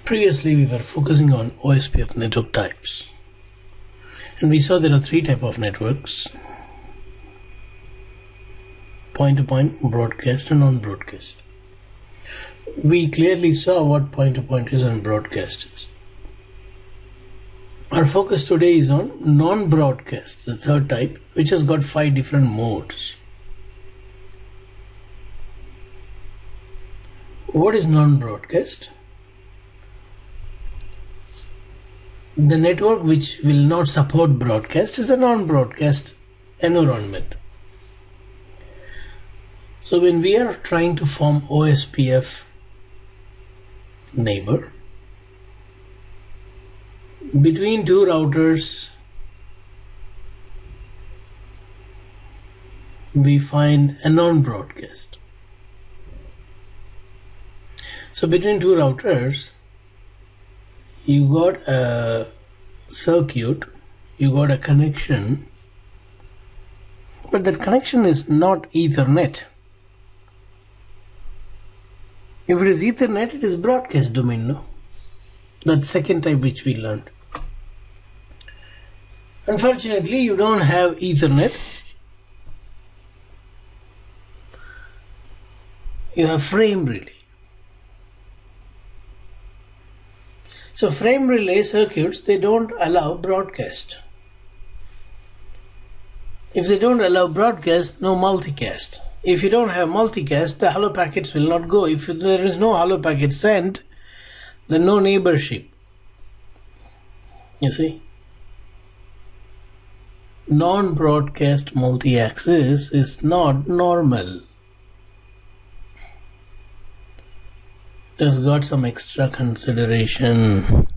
Previously, we were focusing on OSPF network types, and we saw there are three types of networks: point-to-point, broadcast, and non-broadcast. We clearly saw what point-to-point is and broadcast is. Our focus today is on non-broadcast, the third type, which has got 5 different modes. What is non-broadcast? The network which will not support broadcast is a non-broadcast environment. So when we are trying to form OSPF neighbor between two routers, we find a non-broadcast. So between two routers, you got a circuit, you got a connection, but that connection is not Ethernet. If it is Ethernet, it is broadcast domain, no? That's second type which we learned. Unfortunately, you don't have Ethernet. You have frame relay. So frame relay circuits, they don't allow broadcast. If they don't allow broadcast, no multicast. If you don't have multicast, the hello packets will not go. If there is no hello packet sent, then no neighborship. You see? Non-broadcast multi-access is not normal. It has got some extra consideration.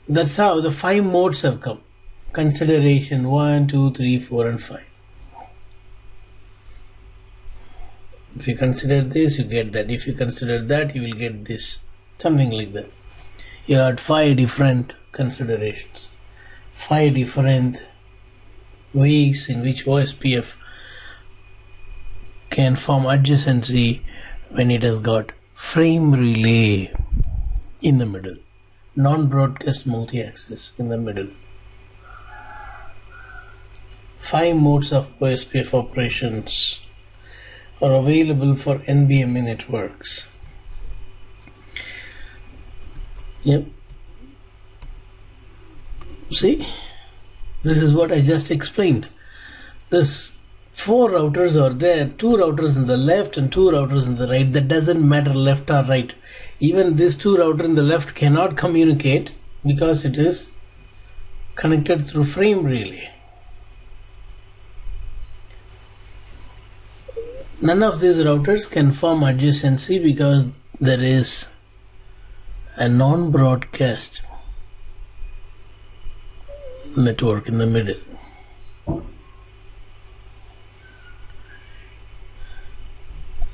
That's how the 5 modes have come. Consideration 1, 2, 3, 4 and 5. If you consider this, you get that. If you consider that, you will get this. Something like that. You had 5 different considerations. 5 different ways in which OSPF can form adjacency when it has got frame relay in the middle, non-broadcast multi-access in the middle. 5 modes of OSPF operations are available for Nbma networks. Yep. See, this is what I just explained. This 4 routers are there, 2 routers in the left and 2 routers in the right. That doesn't matter left or right. Even this 2 router in the left cannot communicate because it is connected through frame relay. None of these routers can form adjacency because there is a non-broadcast network in the middle.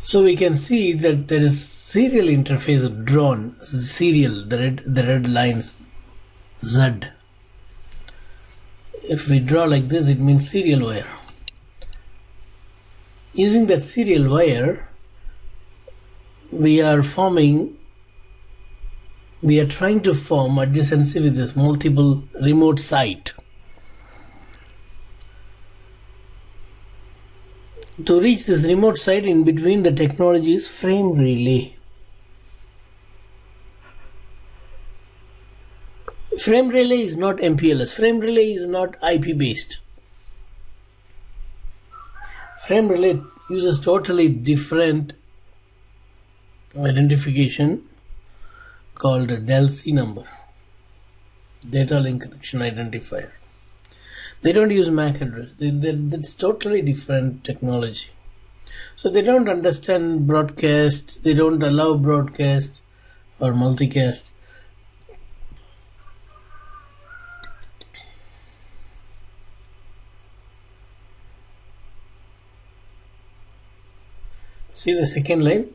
So we can see that there is serial interface drawn, serial, the red lines, Z. If we draw like this, it means serial wire. Using that serial wire, we are trying to form adjacency with this multiple remote site. To reach this remote site, in between the technology is frame relay. Frame relay is not MPLS. Frame relay is not IP based. Frame relay uses totally different identification called a DLC number, data link connection identifier. They don't use MAC address. That's totally different technology. So they don't understand broadcast. They don't allow broadcast or multicast. See the second line?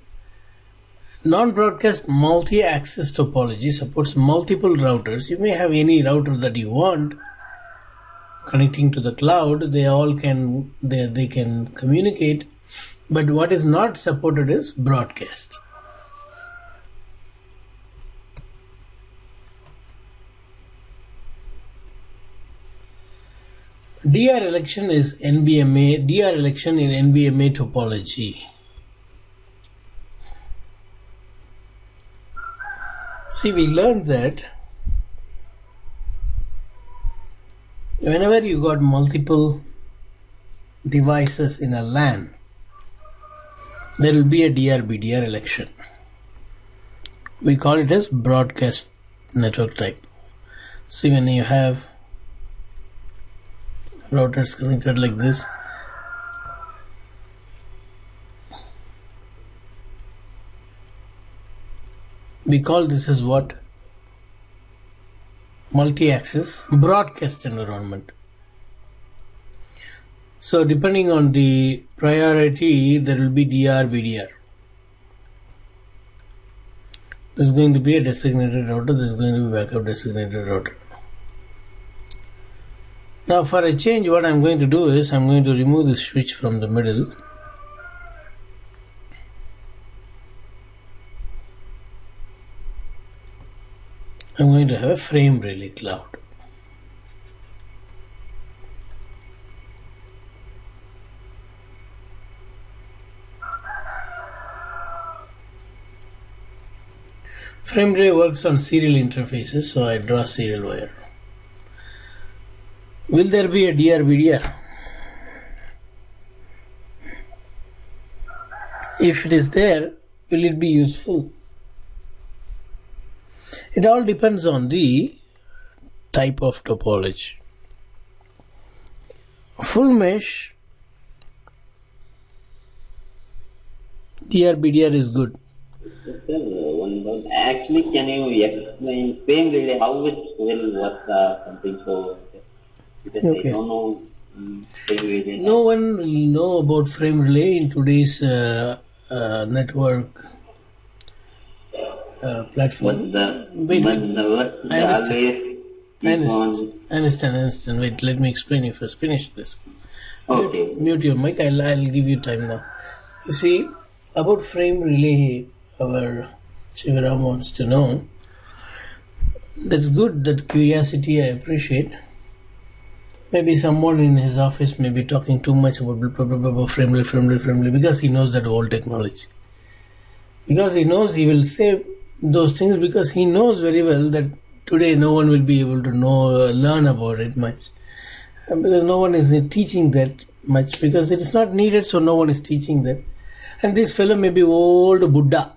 Non-broadcast multi-access topology supports multiple routers. You may have any router that you want connecting to the cloud. They can communicate, but what is not supported is broadcast. DR election is Nbma. DR election in Nbma topology. See, we learned that whenever you got multiple devices in a LAN, there will be a DR-BDR election. We call it as broadcast network type. See, when you have routers connected like this, we call this as what? Multi-access broadcast environment. So depending on the priority, there will be DR, BDR. This is going to be a designated router, this is going to be backup designated router. Now for a change, what I'm going to do is I'm going to remove this switch from the middle. I'm going to have a frame relay cloud. Frame relay works on serial interfaces, so I draw serial wire. Will there be a DR-BDR? If it is there, will it be useful? It all depends on the type of topology. Full mesh, DR-BDR is good. Actually, can you explain frame relay how it will work something so? Because Okay. I don't know frame relay. No one will know about frame relay in today's network platform. Wait, I understand. Wait, let me explain you first. Finish this. Okay. Mute your mic. I'll give you time now. You see, about frame relay, our Shivaram wants to know. That's good. That curiosity I appreciate. Maybe someone in his office may be talking too much about blah, blah, blah, blah, frame relay because he knows that old technology. Because he knows, he will say those things because he knows very well that today no one will be able to learn about it much. Because no one is teaching that much because it is not needed, so no one is teaching that. And this fellow may be old Buddha.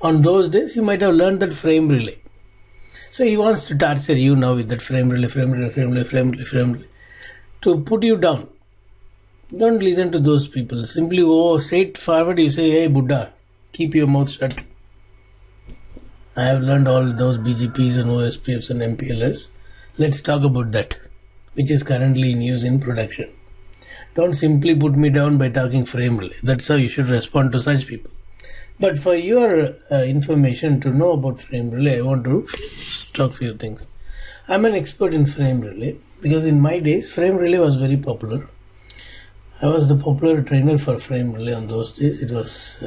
On those days, he might have learned that frame relay. So he wants to torture you now with that frame relay, to put you down. Don't listen to those people. Simply go straight forward. You say, hey Buddha, keep your mouth shut. I have learned all those BGPs and OSPFs and MPLS. Let's talk about that, which is currently in use in production. Don't simply put me down by talking frame relay. That's how you should respond to such people. But for your information to know about frame relay, I want to talk a few things. I'm an expert in frame relay because in my days, frame relay was very popular. I was the popular trainer for frame relay on those days. It was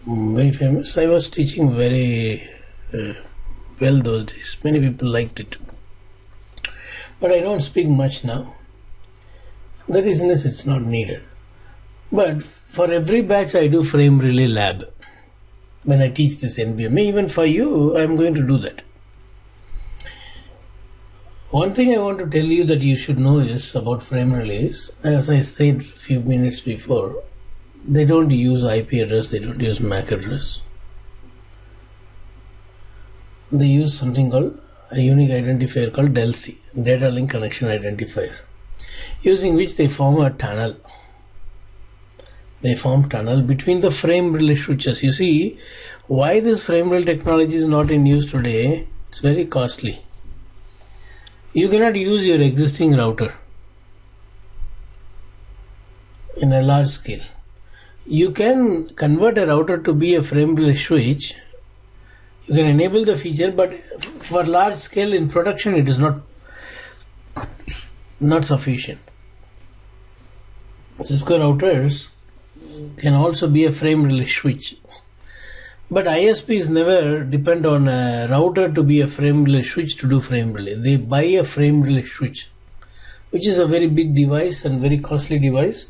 very famous. I was teaching very well those days. Many people liked it. But I don't speak much now. The reason is it's not needed. But for every batch I do frame relay lab. When I teach this Nbma, even for you, I'm going to do that. One thing I want to tell you that you should know is about frame relays. As I said a few minutes before, they don't use IP address, they don't use MAC address. They use something called a unique identifier called DLC, Data Link Connection Identifier, using which they form a tunnel. They form tunnel between the frame relay switches. You see, why this frame relay technology is not in use today? It's very costly. You cannot use your existing router in a large scale. You can convert a router to be a frame relay switch. You can enable the feature, but for large scale in production, it is not sufficient. Cisco routers can also be a frame relay switch, But ISPs never depend on a router to be a frame relay switch to do frame relay. They buy a frame relay switch, which is a very big device and very costly device,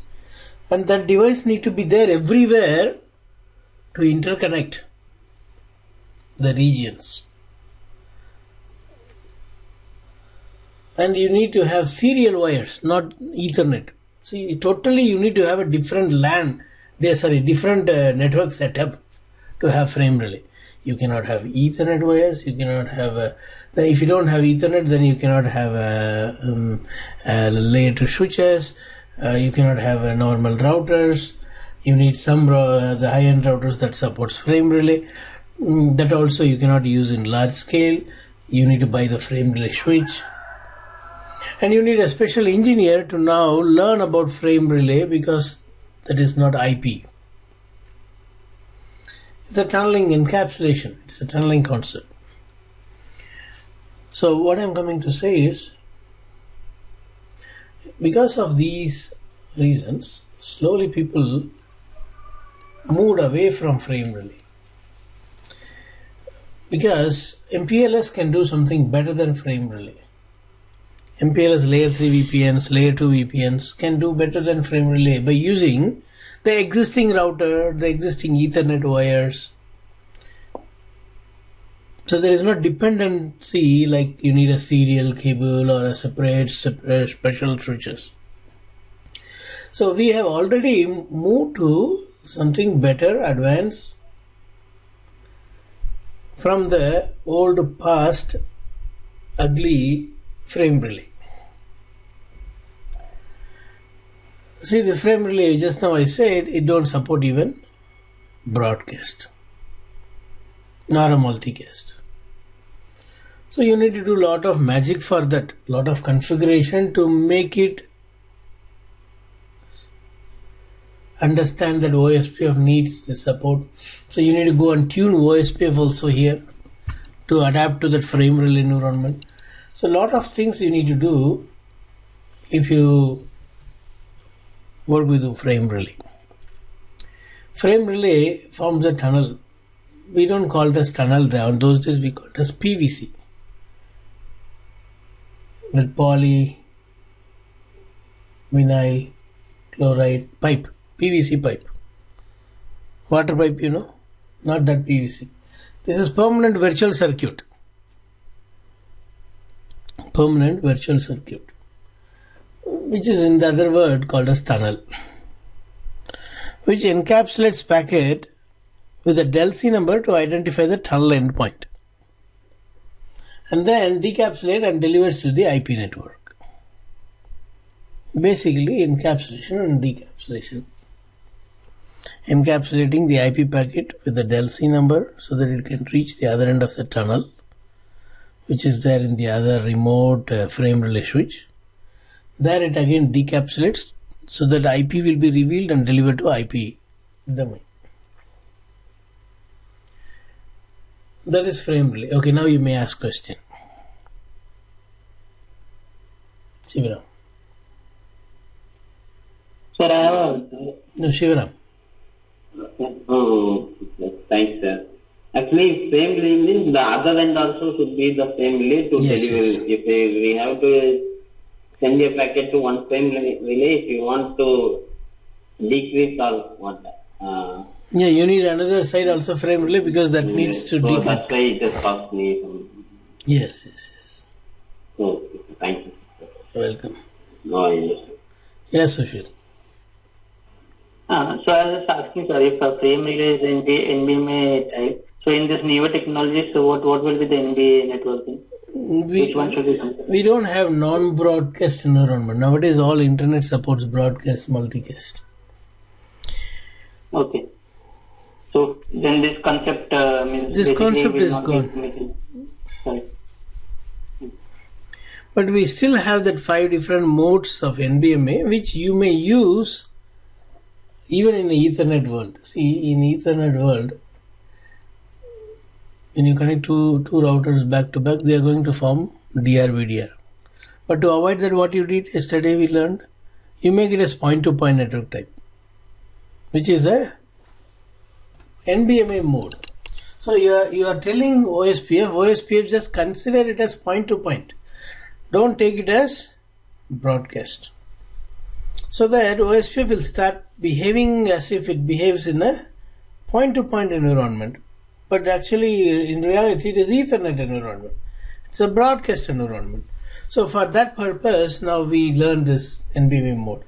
and that device need to be there everywhere to interconnect the regions. And you need to have serial wires, not Ethernet. See, totally you need to have a different different network setup to have frame relay. You cannot have Ethernet wires. You cannot have if you don't have Ethernet, then you cannot have layer 2 switches. You cannot have normal routers. You need some the high-end routers that supports frame relay. That also you cannot use in large scale. You need to buy the frame relay switch. And you need a special engineer to now learn about frame relay, because that is not IP. It's a tunneling encapsulation. It's a tunneling concept. So what I'm coming to say is, because of these reasons, slowly people moved away from frame relay. Because MPLS can do something better than frame relay. MPLS layer 3 VPNs, layer 2 VPNs can do better than frame relay by using the existing router, the existing Ethernet wires. So there is no dependency like you need a serial cable or a separate special switches. So we have already moved to something better, advanced, from the old past ugly frame relay. See, this frame relay, just now I said, it don't support even broadcast nor a multicast. So you need to do a lot of magic for that, lot of configuration to make it understand that OSPF needs the support. So you need to go and tune OSPF also here to adapt to that frame relay environment. So a lot of things you need to do if you work with a frame relay. Frame relay forms a tunnel. We don't call it as tunnel there. On those days we call it as PVC. That poly vinyl chloride pipe, PVC pipe. Water pipe, you know, not that PVC. This is permanent virtual circuit. Permanent virtual circuit, which is in the other word called as tunnel, which encapsulates packet with a del C number to identify the tunnel endpoint, and then decapsulate and delivers to the IP network. Basically encapsulation and decapsulation. Encapsulating the IP packet with the del C number so that it can reach the other end of the tunnel, which is there in the other remote frame relay switch. There it again decapsulates so that IP will be revealed and delivered to IP domain. That is frame relay. Okay, now you may ask question. Shivaram. Sir, I have a... No, Shivaram. Oh, thanks, sir. Actually, frame relay means the other end also should be the frame relay to Yes, deliver. yes. If we have to send a packet to one frame relay, if you want to decrease or what? Yeah, you need another side also frame relay, because that needs to so decrypt. that's why it just cost me some. Yes, yes, yes. So, thank you. You're welcome. No, yes. Yes, Sushil. So I was just asking, sir, if a frame relay is in the Nbma type, so in this newer technology, so what will be the NBA networking? Which one should be considered? We don't have non-broadcast environment. Nowadays all internet supports broadcast, multicast. Okay. So then this concept means This basically concept will is not gone. be sorry. But we still have that 5 different modes of Nbma which you may use even in the Ethernet world. See, in Ethernet world, when you connect two routers back to back, they are going to form DR-VDR. But to avoid that, what you did yesterday we learned, you make it as point-to-point network type, which is a Nbma mode. So you are telling OSPF just consider it as point to point. Don't take it as broadcast. So that OSPF will start behaving as if it behaves in a point to point environment. But actually in reality it is Ethernet environment. It's a broadcast environment. So for that purpose now we learn this Nbma mode.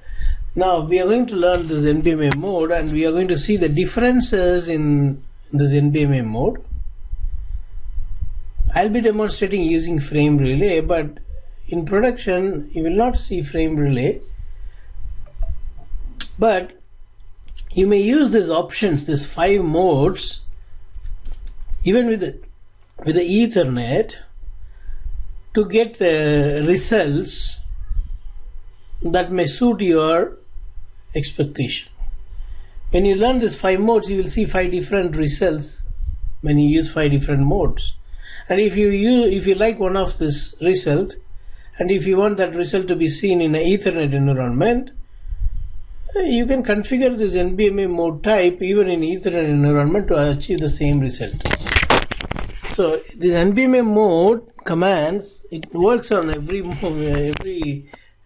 Now we are going to learn this Nbma mode and we are going to see the differences in this Nbma mode. I'll be demonstrating using frame relay, but in production you will not see frame relay, but you may use these options, these 5 modes, even with the Ethernet to get results that may suit your expectation. When you learn these 5 modes, you will see 5 different results when you use 5 different modes. And if you like one of this result, and if you want that result to be seen in an Ethernet environment, you can configure this Nbma mode type even in Ethernet environment to achieve the same result. So this Nbma mode commands, it works on every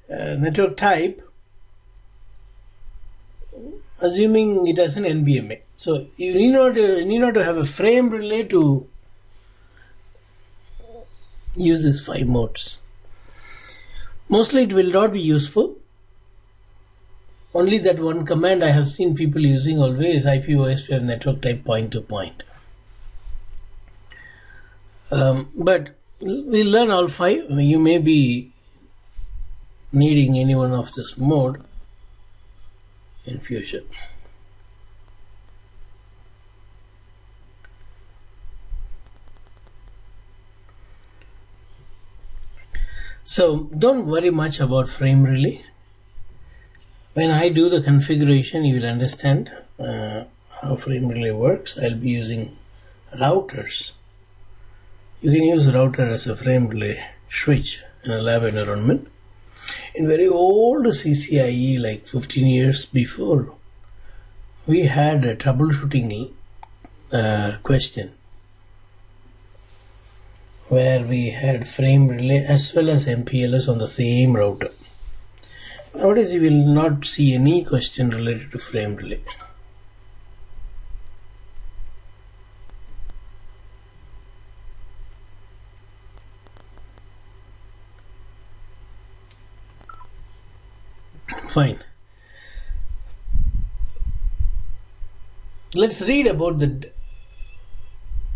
network type, assuming it has an Nbma. So you need not to have a frame relay to use these 5 modes. Mostly it will not be useful. Only that one command I have seen people using always, IP OSPF network type point to point. But we'll learn all 5. You may be needing any one of this mode in future. So don't worry much about frame relay. When I do the configuration, you will understand how frame relay works. I'll be using routers. You can use router as a frame relay switch in a lab environment. In very old CCIE, like 15 years before, we had a troubleshooting question where we had frame relay as well as MPLS on the same router. Nowadays you will not see any question related to frame relay. Fine. Let's read about the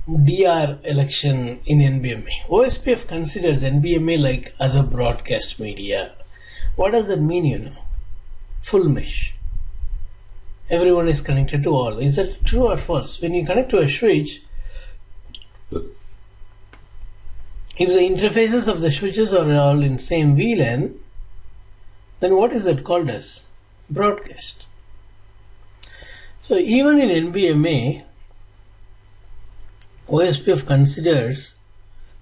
DR election in Nbma. OSPF considers Nbma like other broadcast media. What does that mean, Full mesh. Everyone is connected to all. Is that true or false? When you connect to a switch, if the interfaces of the switches are all in same VLAN, then what is that called as? Broadcast. So even in Nbma, OSPF considers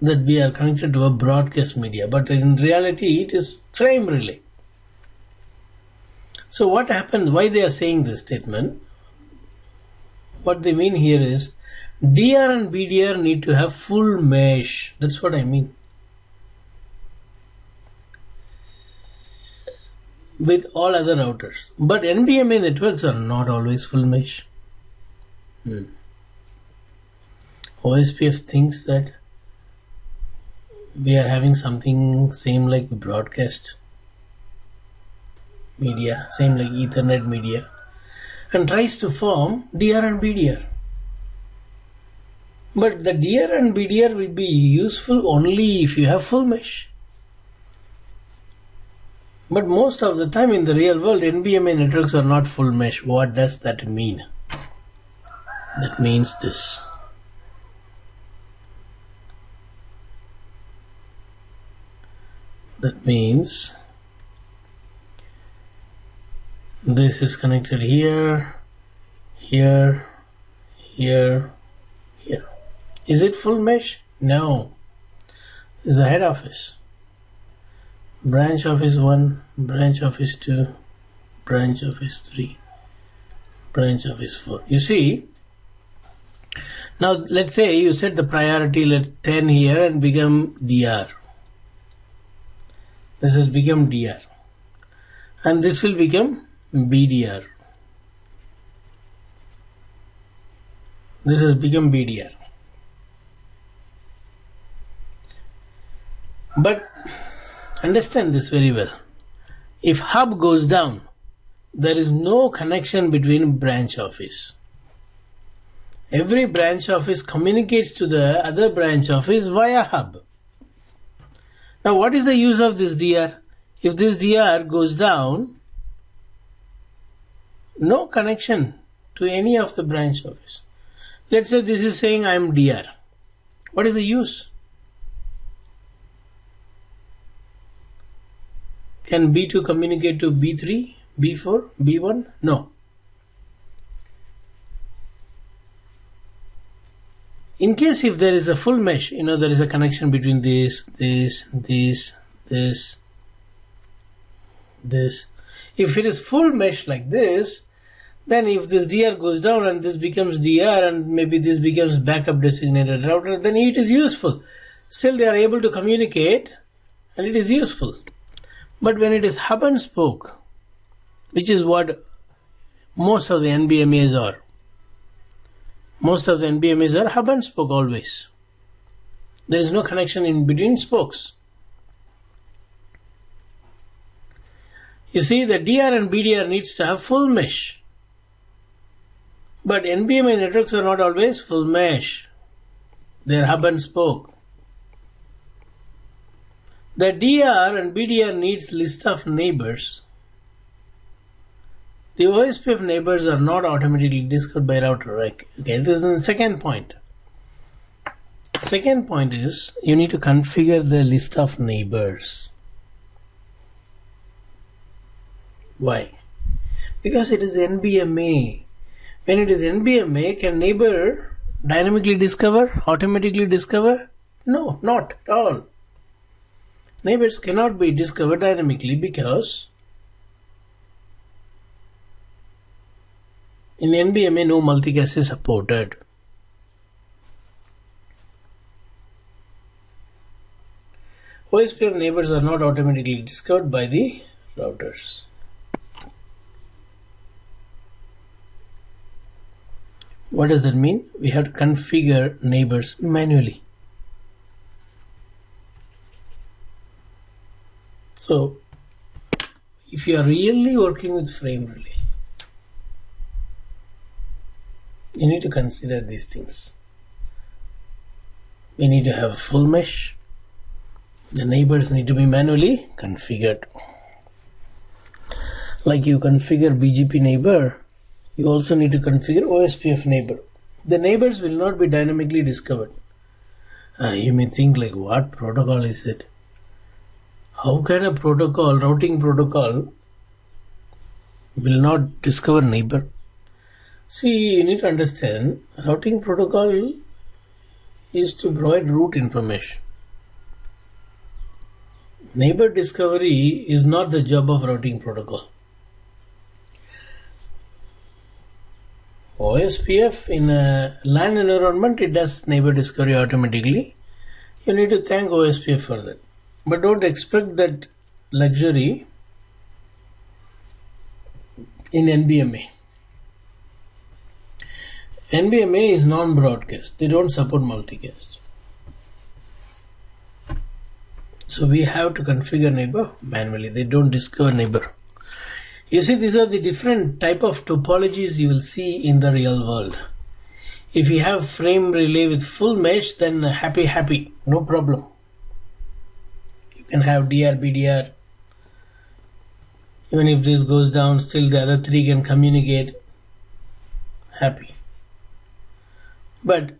that we are connected to a broadcast media, but in reality it is frame relay. So what happens, why they are saying this statement? What they mean here is DR and BDR need to have full mesh. That's what I mean. With all other routers. But Nbma networks are not always full mesh. OSPF thinks that we are having something same like broadcast media, same like Ethernet media, and tries to form DR and BDR. But the DR and BDR will be useful only if you have full mesh. But most of the time in the real world, Nbma networks are not full mesh. What does that mean? That means this. That means this is connected here, here, here, here. Is it full mesh? No. This is the head office. Branch office 1, branch office 2, branch office 3, branch office 4. You see, Now let's say you set the priority, let's 10 here and become DR. This has become DR. And this will become BDR. This has become BDR. But understand this very well. If hub goes down, there is no connection between branch office. Every branch office communicates to the other branch office via hub. Now what is the use of this DR? If this DR goes down, no connection to any of the branch office. Let's say this is saying I am DR. What is the use? Can B2 communicate to B3, B4, B1? No. In case if there is a full mesh, there is a connection between this. If it is full mesh like this, then if this DR goes down and this becomes DR and maybe this becomes backup designated router, then it is useful. Still they are able to communicate and it is useful. But when it is hub and spoke, which is what most of the Nbmas are. Most of the Nbmas are hub and spoke always. There is no connection in between spokes. You see, the DR and BDR needs to have full mesh. But Nbma networks are not always full mesh. They are hub and spoke. The DR and BDR needs list of neighbors. The OSPF neighbors are not automatically discovered by router. Okay, this is the second point. Second point is you need to configure the list of neighbors. Why? Because it is Nbma. When it is Nbma, can neighbor dynamically discover, automatically discover? No, not at all. Neighbors cannot be discovered dynamically because in Nbma no multicast is supported. OSPF neighbors are not automatically discovered by the routers. What does that mean? We have to configure neighbors manually. So, if you are really working with frame relay, you need to consider these things. We need to have a full mesh. The neighbors need to be manually configured. Like you configure BGP neighbor, you also need to configure OSPF neighbor. The neighbors will not be dynamically discovered. You may think like, what protocol is it? How can a protocol, routing protocol, will not discover neighbor? See, you need to understand, routing protocol is to provide route information. Neighbor discovery is not the job of routing protocol. OSPF in a LAN environment, it does neighbor discovery automatically. You need to thank OSPF for that. But don't expect that luxury in Nbma. Nbma is non-broadcast. They don't support multicast. So we have to configure neighbor manually. They don't discover neighbor. You see, these are the different type of topologies you will see in the real world. If you have frame relay with full mesh, then happy, no problem. You can have DR, BDR. Even if this goes down, still the other three can communicate. Happy. But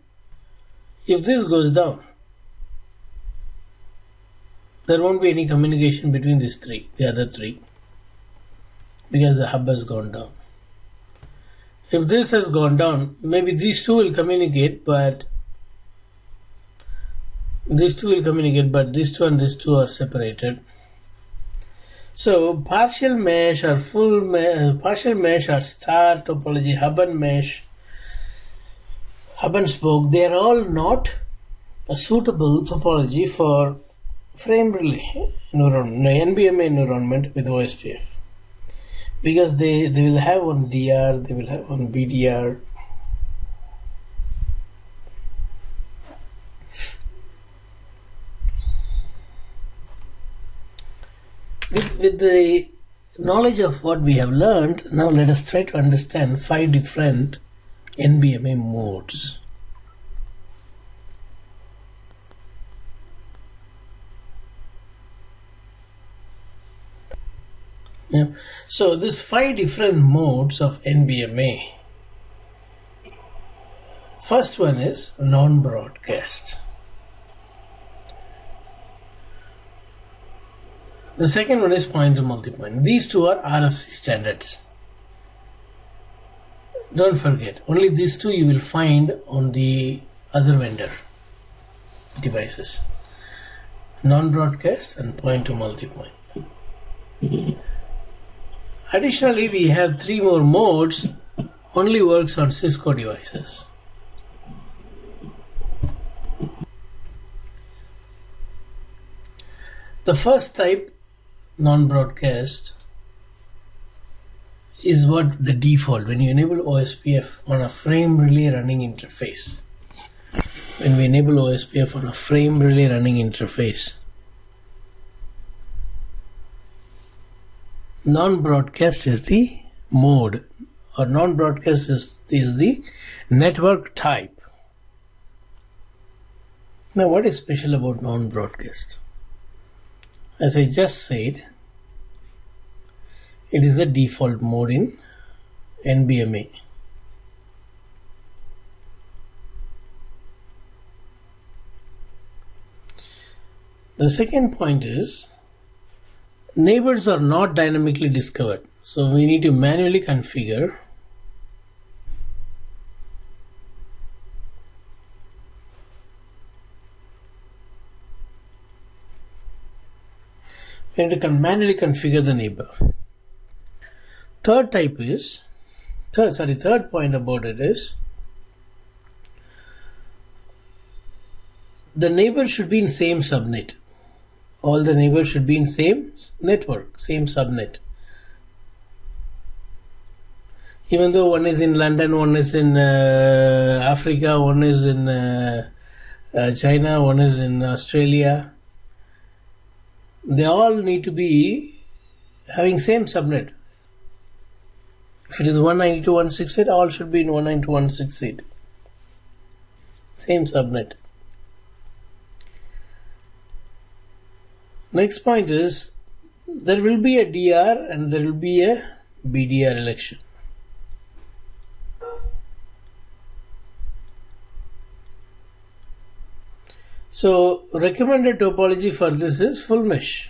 if this goes down, there won't be any communication between these three, the other three, because the hub has gone down. If this has gone down, maybe these two will communicate, but these two and these two are separated. So partial mesh or partial mesh or star topology, hub and hub and spoke, they are all not a suitable topology for frame relay environment, Nbma environment with OSPF, because they will have one DR, they will have one BDR. With the knowledge of what we have learned, now let us try to understand 5 different Nbma modes. Yeah. So these 5 different modes of Nbma. First one is non-broadcast. The second one is point to multipoint. These two are RFC standards. Don't forget, only these two you will find on the other vendor devices. Non-broadcast and point to multipoint. Additionally, we have 3 more modes, only works on Cisco devices. The first type, non-broadcast, is what the default when you enable OSPF on a frame relay running interface. When we enable OSPF on a frame relay running interface, non-broadcast is the mode, or non-broadcast is the network type. Now, what is special about non-broadcast? As I just said, it is the default mode in Nbma. The second point is neighbors are not dynamically discovered, so we need to manually configure manually configure the neighbor. Third point about it is the neighbor should be in same subnet. All the neighbors should be in same network, same subnet. Even though one is in London, one is in Africa, one is in China, one is in Australia, they all need to be having same subnet. If it is 192.168, all should be in 192.168. Same subnet. Next point is there will be a DR and there will be a BDR election. So recommended topology for this is full mesh.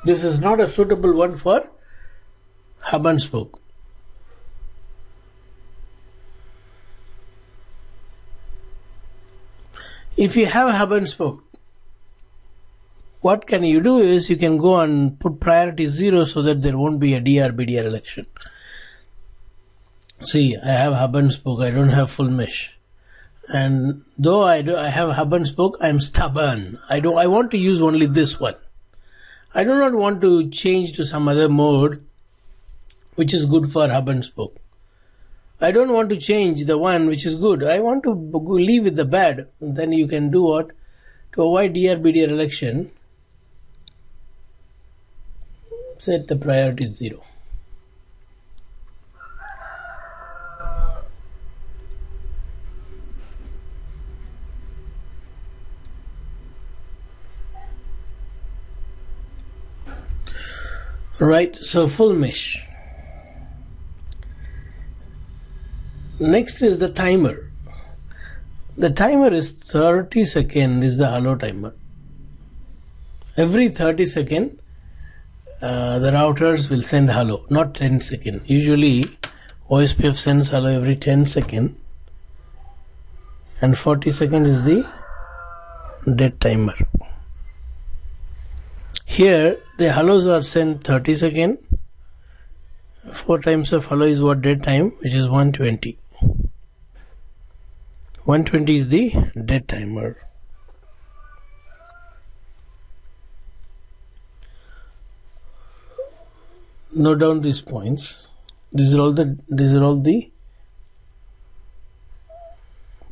This is not a suitable one for hub and spoke. If you have hub and spoke, what can you do is you can go and put priority 0 so that there won't be a DR BDR election. See, I have hub and spoke, I don't have full mesh. And though I have hub and spoke, I'm stubborn. I want to use only this one. I do not want to change to some other mode which is good for hub and spoke. I don't want to change the one which is good. I want to leave with the bad. Then you can do what? To avoid DR BDR election, set the priority 0. Right, so full mesh. Next is the timer. The timer is 30 seconds is the hello timer. Every 30 seconds the routers will send hello, not 10 seconds. Usually OSPF sends hello every 10 seconds and 40 seconds is the dead timer. Here the hellos are sent 30 seconds 4 times of hello is what? Dead time, which is 120. 120 is the dead timer. Note down these points. These are all the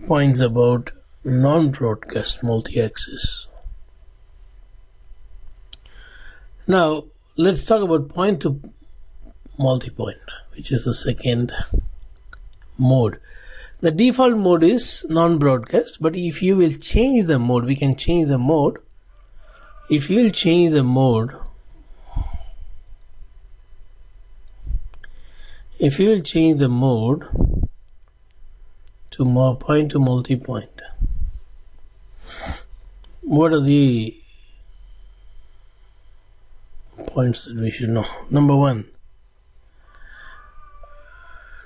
points about non-broadcast multi-access. Now let's talk about point to multipoint, which is the second mode. The default mode is non-broadcast, but if you will change the mode, we can change the mode. If you will change the mode, to point to multipoint, what are the points that we should know? Number 1,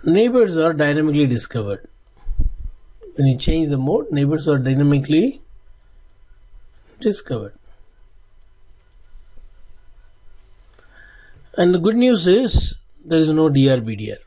neighbors are dynamically discovered. When you change the mode, neighbors are dynamically discovered. And the good news is there is no DR/BDR.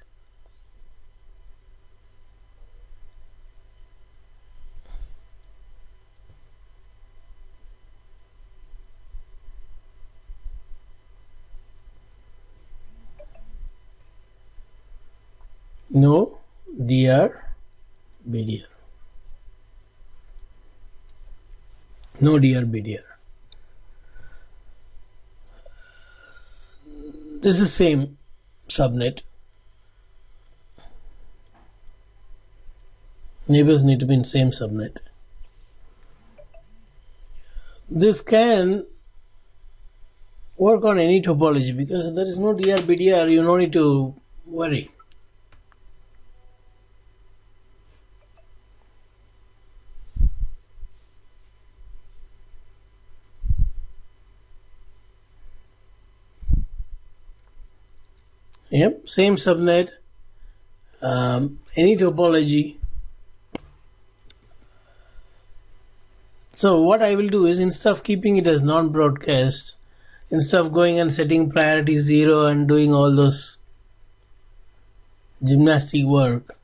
No DR/BDR. No DR/BDR. This is same subnet. Neighbors need to be in same subnet. This can work on any topology because there is no DR/BDR. You don't need to worry. Yep, same subnet, any topology. So what I will do is, instead of keeping it as non-broadcast, instead of going and setting priority 0 and doing all those gymnastic work,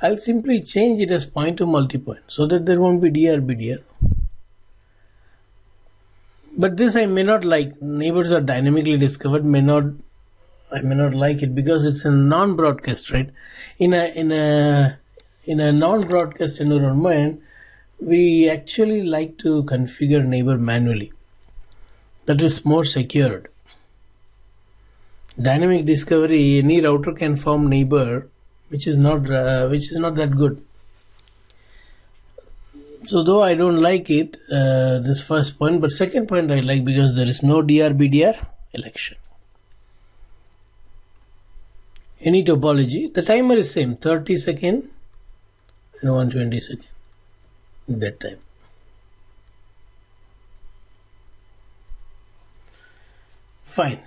I'll simply change it as point to multipoint so that there won't be DR/BDR. But this I may not like. Neighbors are dynamically discovered. I may not like it because it's a non-broadcast, right? In a non-broadcast environment, we actually like to configure neighbor manually. That is more secured. Dynamic discovery, any router can form neighbor, which is not that good. So though I don't like it, this first point, but second point I like because there is no DR/BDR election. Any topology, the timer is same, 30 second and 120 second dead time. Fine.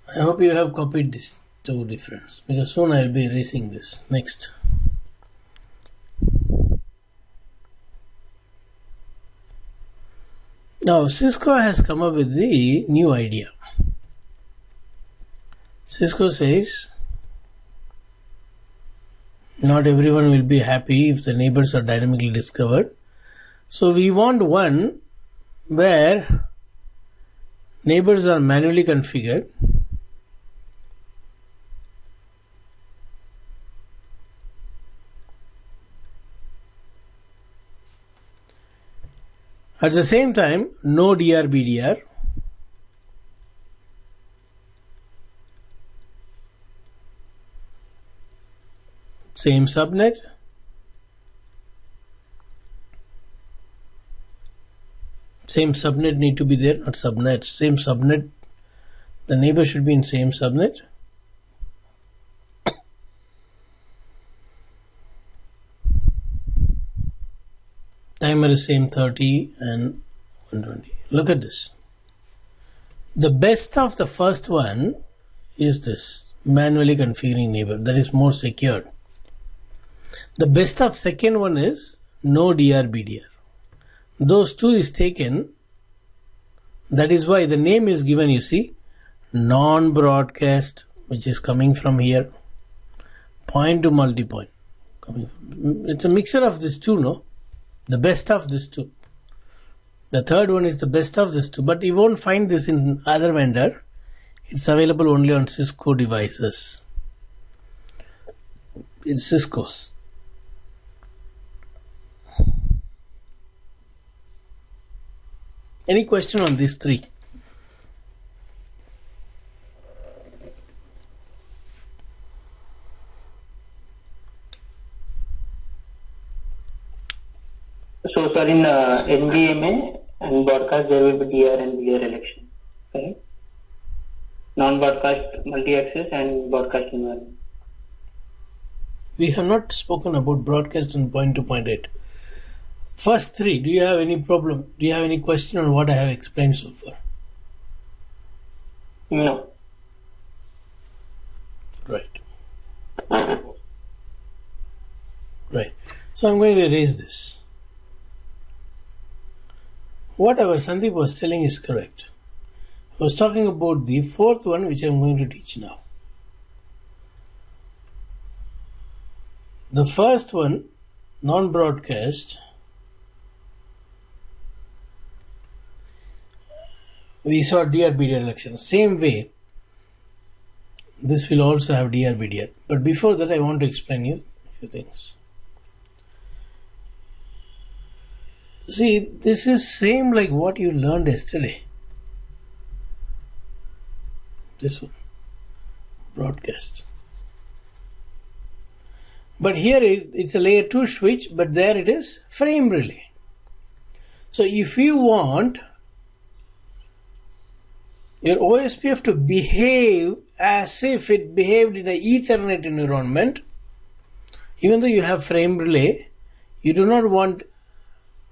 I hope you have copied these two difference because soon I will be erasing this. Next. Now Cisco has come up with the new idea. Cisco says not everyone will be happy if the neighbors are dynamically discovered. So we want one where neighbors are manually configured. At the same time, no DR/BDR. Same subnet. Same subnet need to be there, not subnet. Same subnet. The neighbor should be in same subnet. Timer is same 30 and 120. Look at this. The best of the first one is this, manually configuring neighbor. That is more secured. The best of second one is no DR/BDR. Those two is taken. That is why the name is given, you see, non-broadcast, which is coming from here, point to multipoint. It's a mixture of these two, no? The best of these two. The third one is the best of these two, but you won't find this in other vendor. It's available only on Cisco devices. It's Cisco's. Any question on these three? So, sir, in Nbma and broadcast, there will be DR and BR election, correct? Non-broadcast multi-access and broadcast environment. We have not spoken about broadcast and point-to-point yet. First three, do you have any problem? Do you have any question on what I have explained so far? No. Right. Right. So I'm going to erase this. Whatever Sandeep was telling is correct. I was talking about the fourth one, which I'm going to teach now. The first one, non-broadcast, we saw DR-BDR election. Same way, this will also have DR-BDR. But before that, I want to explain you a few things. See, this is same like what you learned yesterday. This one, broadcast. But here it's a layer 2 switch, but there it is frame relay. So if you want your OSPF to behave as if it behaved in an Ethernet environment, even though you have frame relay, you do not want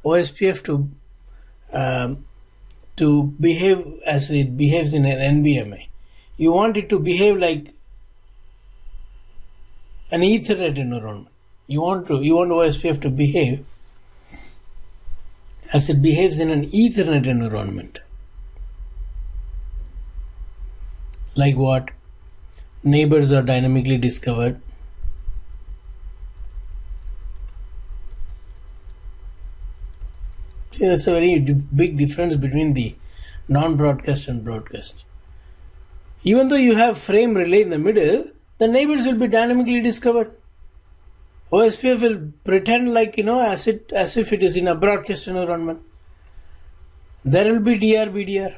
OSPF to behave as it behaves in an Nbma. You want it to behave like an Ethernet environment. You want OSPF to behave as it behaves in an Ethernet environment. Like what? Neighbors are dynamically discovered. See, that's a very big difference between the non-broadcast and broadcast. Even though you have frame relay in the middle, the neighbors will be dynamically discovered. OSPF will pretend like, as if it is in a broadcast environment. There will be DR-BDR.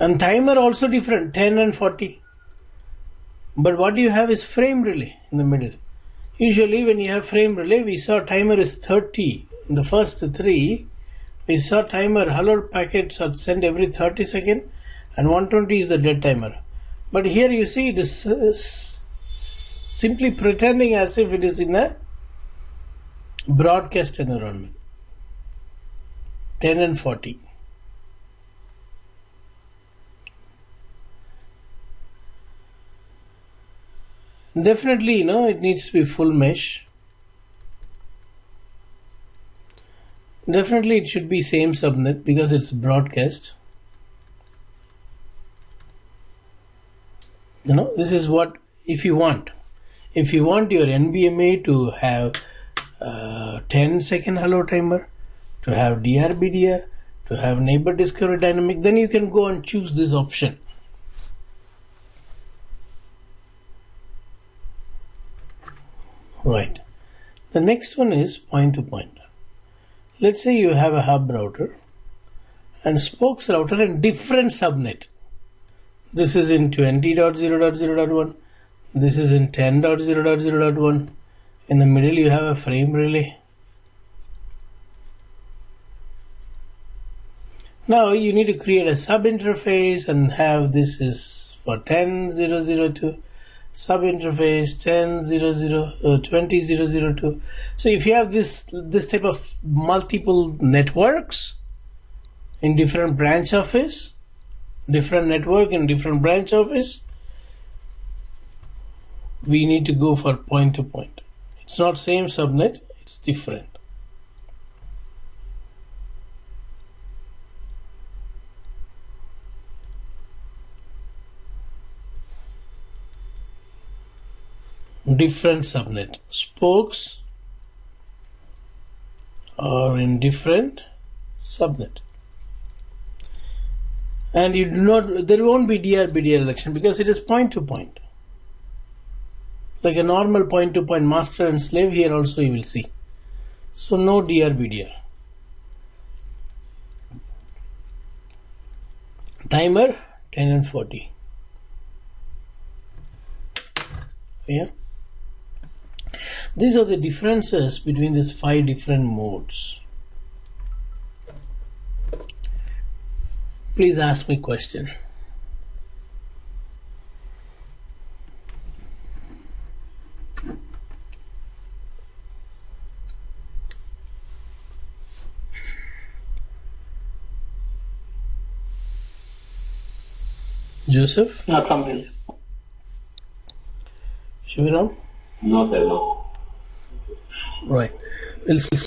And timer also different, 10 and 40. But what you have is frame relay in the middle. Usually when you have frame relay, we saw timer is 30. In the first three, we saw timer hello packets are sent every 30 seconds and 120 is the dead timer. But here you see it is simply pretending as if it is in a broadcast environment. 10 and 40. Definitely, it needs to be full mesh. Definitely it should be same subnet because it's broadcast. This is what, if you want your Nbma to have 10-second hello timer, to have DR-BDR, to have neighbor discovery dynamic, then you can go and choose this option. Right. The next one is point-to-point. Let's say you have a hub router and spokes router in different subnet. This is in 20.0.0.1. This is in 10.0.0.1. In the middle you have a frame relay. Now you need to create a sub interface and have this is for 10.0.0.2. Sub interface 20.0.0.2. So if you have this type of multiple networks in different branch office, different network in different branch office, we need to go for point to point. It's not same subnet, it's different. different subnet. Spokes are in different subnet. And you do not, there won't be DR-BDR election because it is point-to-point. Like a normal point-to-point master and slave, here also you will see. So no DR-BDR. Timer 10 and 40. Yeah. These are the differences between these 5 different modes. Please ask me question. Joseph? Not from me. Shivaram? No, sir, no. Right. We'll